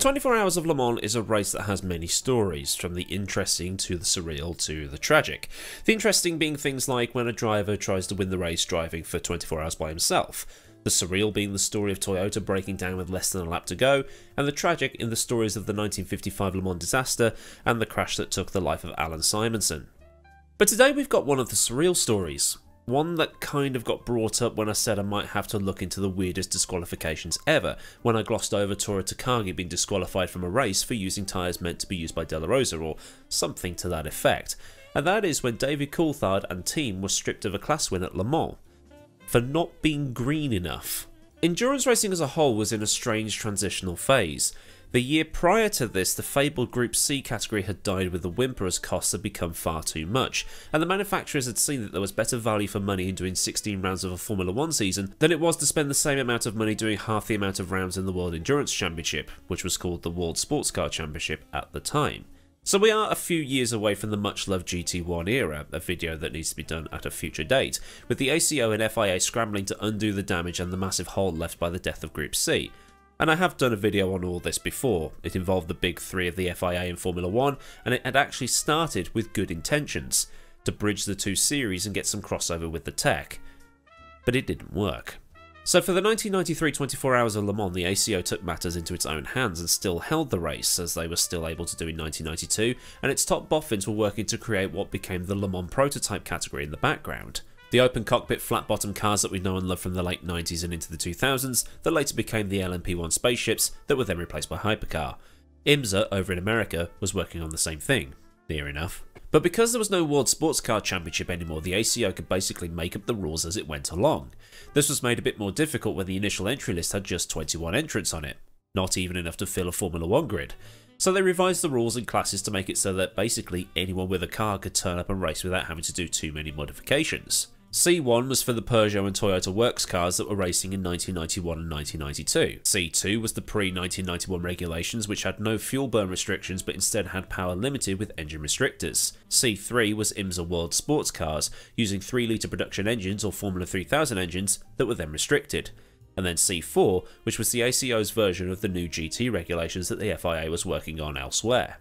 24 Hours of Le Mans is a race that has many stories, from the interesting to the surreal to the tragic. The interesting being things like when a driver tries to win the race driving for 24 hours by himself. The surreal being the story of Toyota breaking down with less than a lap to go, and the tragic in the stories of the 1955 Le Mans disaster and the crash that took the life of Alan Simonson. But today we've got one of the surreal stories. One that kind of got brought up when I said I might have to look into the weirdest disqualifications ever, when I glossed over Toru Takagi being disqualified from a race for using tyres meant to be used by De La Rosa, or something to that effect. And that is when David Coulthard and team were stripped of a class win at Le Mans for not being green enough. Endurance racing as a whole was in a strange transitional phase. The year prior to this, the fabled Group C category had died with a whimper as costs had become far too much, and the manufacturers had seen that there was better value for money in doing 16 rounds of a Formula 1 season than it was to spend the same amount of money doing half the amount of rounds in the World Endurance Championship, which was called the World Sports Car Championship at the time. So we are a few years away from the much-loved GT1 era, a video that needs to be done at a future date, with the ACO and FIA scrambling to undo the damage and the massive hole left by the death of Group C. And I have done a video on all this before. It involved the big three of the FIA in Formula 1, and it had actually started with good intentions, to bridge the two series and get some crossover with the tech. But it didn't work. So for the 1993 24 Hours of Le Mans, the ACO took matters into its own hands and still held the race, as they were still able to do in 1992, and its top boffins were working to create what became the Le Mans prototype category in the background. The open cockpit flat bottom cars that we know and love from the late 90s and into the 2000s that later became the LMP1 spaceships that were then replaced by hypercar. IMSA over in America was working on the same thing, near enough. But because there was no World Sports Car Championship anymore, the ACO could basically make up the rules as it went along. This was made a bit more difficult when the initial entry list had just 21 entrants on it, not even enough to fill a Formula 1 grid. So they revised the rules and classes to make it so that basically anyone with a car could turn up and race without having to do too many modifications. C1 was for the Peugeot and Toyota works cars that were racing in 1991 and 1992. C2 was the pre-1991 regulations, which had no fuel burn restrictions but instead had power limited with engine restrictors. C3 was IMSA World Sports cars, using 3-litre production engines or Formula 3000 engines that were then restricted. And then C4, which was the ACO's version of the new GT regulations that the FIA was working on elsewhere.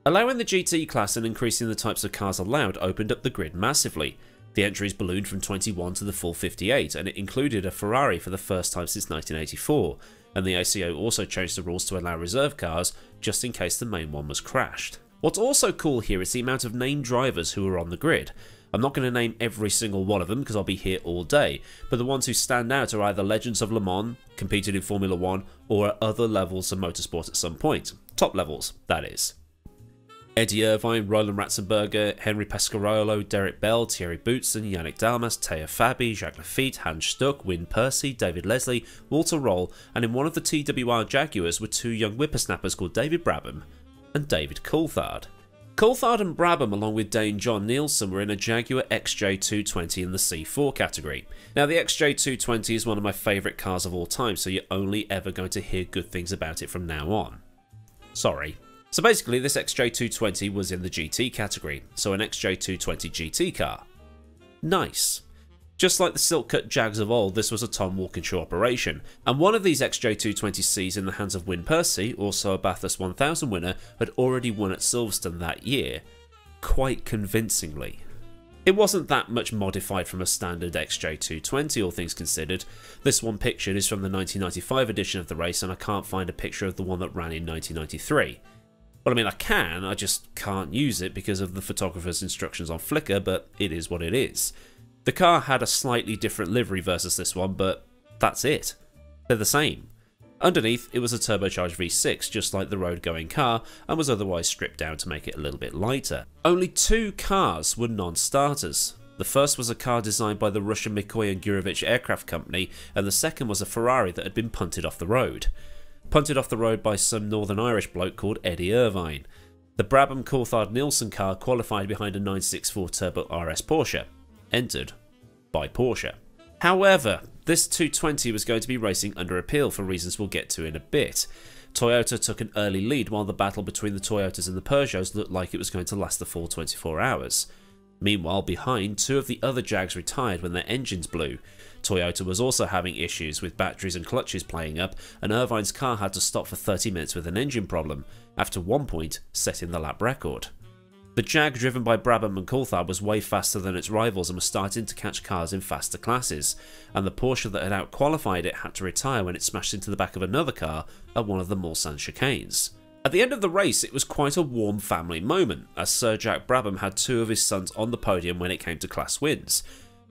Allowing the GT class and increasing the types of cars allowed opened up the grid massively. The entries ballooned from 21 to the full 58, and it included a Ferrari for the first time since 1984, and the ACO also changed the rules to allow reserve cars, just in case the main one was crashed. What's also cool here is the amount of named drivers who are on the grid. I'm not going to name every single one of them because I'll be here all day, but the ones who stand out are either legends of Le Mans, competed in Formula 1, or at other levels of motorsport at some point. Top levels, that is. Eddie Irvine, Roland Ratzenberger, Henry Pescarolo, Derek Bell, Thierry Boutsen, Yannick Dalmas, Taya Fabi, Jacques Lafitte, Hans Stuck, Win Percy, David Leslie, Walter Roll, and in one of the TWR Jaguars were two young whippersnappers called David Brabham and David Coulthard. Coulthard and Brabham, along with Dane John Nielsen, were in a Jaguar XJ220 in the C4 category. Now the XJ220 is one of my favourite cars of all time, so you're only ever going to hear good things about it from now on. Sorry. So basically this XJ220 was in the GT category, so an XJ220 GT car. Nice. Just like the silk-cut Jags of old, this was a Tom Walkinshaw operation, and one of these XJ220Cs in the hands of Win Percy, also a Bathurst 1000 winner, had already won at Silverstone that year, quite convincingly. It wasn't that much modified from a standard XJ220, all things considered. This one pictured is from the 1995 edition of the race, and I can't find a picture of the one that ran in 1993. Well, I mean, I can, I just can't use it because of the photographer's instructions on Flickr, but it is what it is. The car had a slightly different livery versus this one, but that's it. They're the same. Underneath, it was a turbocharged V6, just like the road-going car, and was otherwise stripped down to make it a little bit lighter. Only two cars were non-starters. The first was a car designed by the Russian Mikoyan and Gurevich Aircraft Company, and the second was a Ferrari that had been punted off the road. Punted off the road by some Northern Irish bloke called Eddie Irvine. The Brabham Coulthard Nielsen car qualified behind a 964 Turbo RS Porsche. Entered by Porsche. However, this 220 was going to be racing under appeal for reasons we'll get to in a bit. Toyota took an early lead while the battle between the Toyotas and the Peugeots looked like it was going to last the full 24 hours. Meanwhile, behind, two of the other Jags retired when their engines blew. Toyota was also having issues with batteries and clutches playing up, and Irvine's car had to stop for 30 minutes with an engine problem, after one point setting the lap record. The Jag driven by Brabham and Coulthard was way faster than its rivals and was starting to catch cars in faster classes, and the Porsche that had outqualified it had to retire when it smashed into the back of another car at one of the Mulsanne chicanes. At the end of the race, it was quite a warm family moment, as Sir Jack Brabham had two of his sons on the podium when it came to class wins.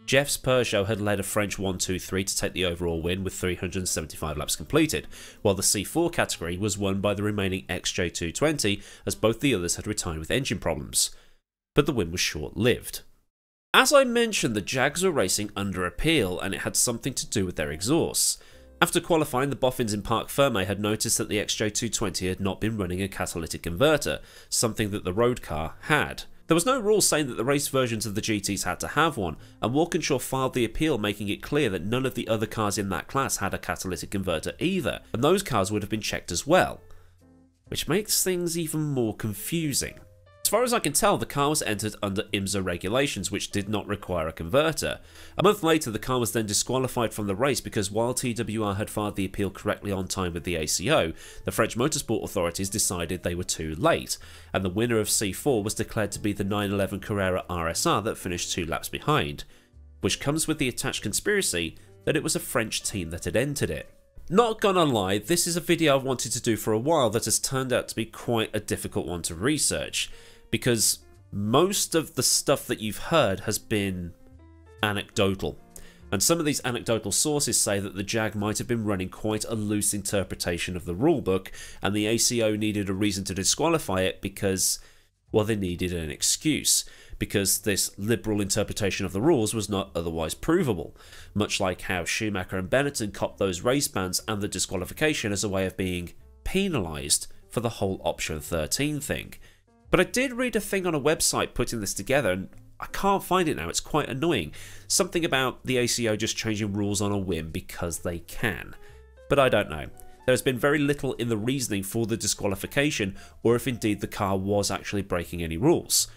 Jeff's Peugeot had led a French 1-2-3 to take the overall win with 375 laps completed, while the C4 category was won by the remaining XJ220 as both the others had retired with engine problems. But the win was short-lived. As I mentioned, the Jags were racing under appeal, and it had something to do with their exhausts. After qualifying, the boffins in Parc Fermé had noticed that the XJ220 had not been running a catalytic converter, something that the road car had. There was no rule saying that the race versions of the GTs had to have one, and Walkinshaw filed the appeal making it clear that none of the other cars in that class had a catalytic converter either, and those cars would have been checked as well, which makes things even more confusing. As far as I can tell, the car was entered under IMSA regulations, which did not require a converter. A month later, the car was then disqualified from the race because while TWR had filed the appeal correctly on time with the ACO, the French motorsport authorities decided they were too late, and the winner of C4 was declared to be the 911 Carrera RSR that finished 2 laps behind, which comes with the attached conspiracy that it was a French team that had entered it. Not gonna lie, this is a video I've wanted to do for a while that has turned out to be quite a difficult one to research, because most of the stuff that you've heard has been anecdotal, and some of these anecdotal sources say that the Jag might have been running quite a loose interpretation of the rulebook, and the ACO needed a reason to disqualify it because, well, they needed an excuse, because this liberal interpretation of the rules was not otherwise provable, much like how Schumacher and Benetton copped those race bans and the disqualification as a way of being penalised for the whole Option 13 thing. But I did read a thing on a website putting this together, and I can't find it now, it's quite annoying. Something about the ACO just changing rules on a whim because they can. But I don't know. There has been very little in the reasoning for the disqualification, or if indeed the car was actually breaking any rules.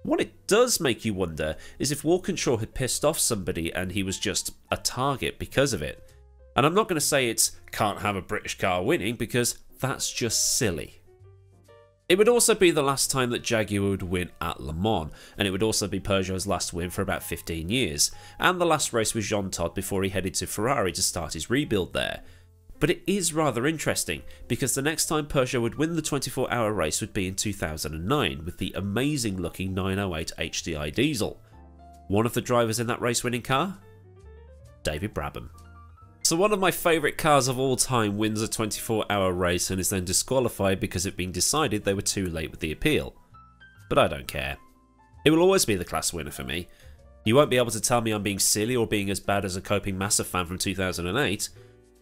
What it does make you wonder is if Walkinshaw had pissed off somebody and he was just a target because of it. And I'm not going to say it's can't have a British car winning, because that's just silly. It would also be the last time that Jaguar would win at Le Mans, and it would also be Peugeot's last win for about 15 years, and the last race with Jean Todt before he headed to Ferrari to start his rebuild there. But it is rather interesting, because the next time Peugeot would win the 24-hour race would be in 2009 with the amazing looking 908 HDI diesel. One of the drivers in that race-winning car? David Brabham. So one of my favourite cars of all time wins a 24-hour race and is then disqualified because it being decided they were too late with the appeal. But I don't care. It will always be the class winner for me. You won't be able to tell me I'm being silly or being as bad as a coping Massive fan from 2008.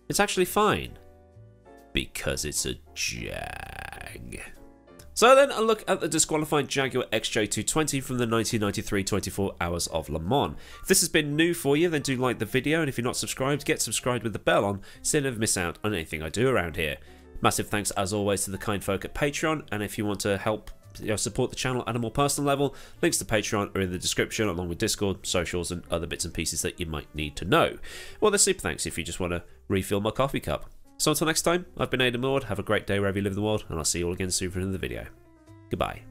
It's actually fine. Because it's a Jag. So then a look at the disqualified Jaguar XJ220 from the 1993 24 Hours of Le Mans. If this has been new for you, then do like the video, and if you're not subscribed, get subscribed with the bell on so you never miss out on anything I do around here. Massive thanks as always to the kind folk at Patreon, and if you want to help support the channel at a more personal level, links to Patreon are in the description, along with Discord, socials, and other bits and pieces that you might need to know. Well, there's super thanks if you just want to refill my coffee cup. So until next time, I've been AdmiralLaWind, have a great day wherever you live in the world, and I'll see you all again soon for another video. Goodbye.